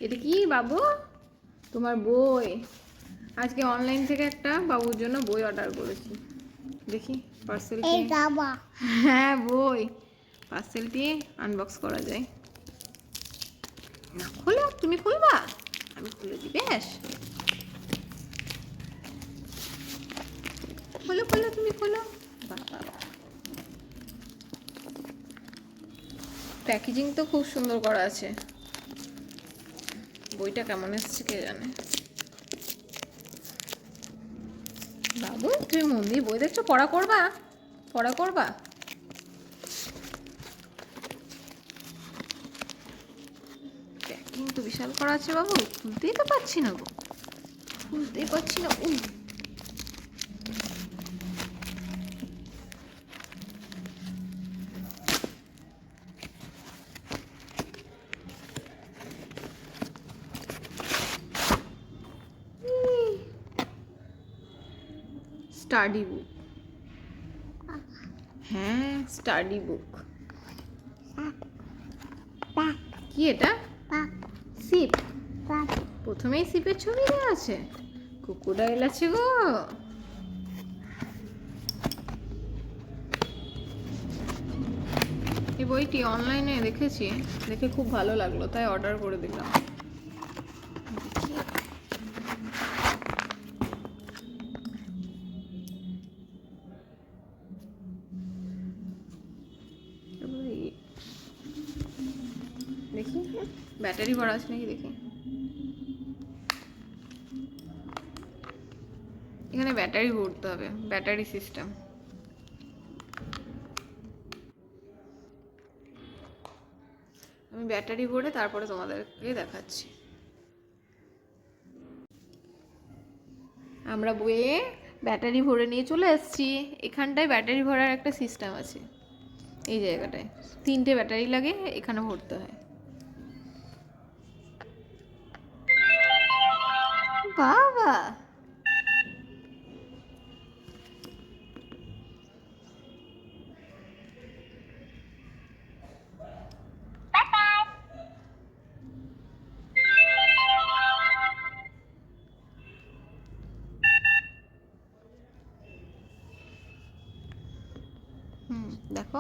এটা কি বাবু? তোমার বই। আজকে অনলাইন থেকে একটা বাবুর জন্য বই অর্ডার করেছি। দেখি পার্সেলটি। হ্যাঁ বই, পার্সেলটি আনবক্স করা যায় না। খোলো, তুমি খুলবা? আমি খুলে দিই। বেশ, খোলো খোলো, তুমি খোলো। বাবা, প্যাকেজিং তো খুব সুন্দর করা আছে। বইটা কেমন এসছে কে জানে। বাবু তুমি মন দিয়ে বই দেখছো? পড়া করবা? পড়া করবা? প্যাকিং তো বিশাল করা আছে বাবু, খুলতেই তো পাচ্ছি না গো, খুলতেই পাচ্ছি না। স্টাডি বুক। হ্যাঁ, স্টাডি বুক। কি এটা? সিপ। প্রথমেই সিপের ছবি দেওয়া আছে। ক্রোকোডাইল আছে গো। এই বইটি অনলাইনে দেখেছি, দেখে খুব ভালো লাগলো, তাই অর্ডার করে দিলাম। দেখি ব্যাটারি ভরা আছে নাকি দেখি। এখানে ব্যাটারি ভরতে হবে, ব্যাটারি সিস্টেম। আমি ব্যাটারি ভরে তারপরে তোমাদেরকে দেখাচ্ছি। আমরা বইয়ে ব্যাটারি ভরে নিয়ে চলে এসেছি। এখানটায় ব্যাটারি ভরার একটা সিস্টেম আছে। এই জায়গাটায় 3টে ব্যাটারি লাগে, এখানে ভরতে হয়। বাবা, দেখো।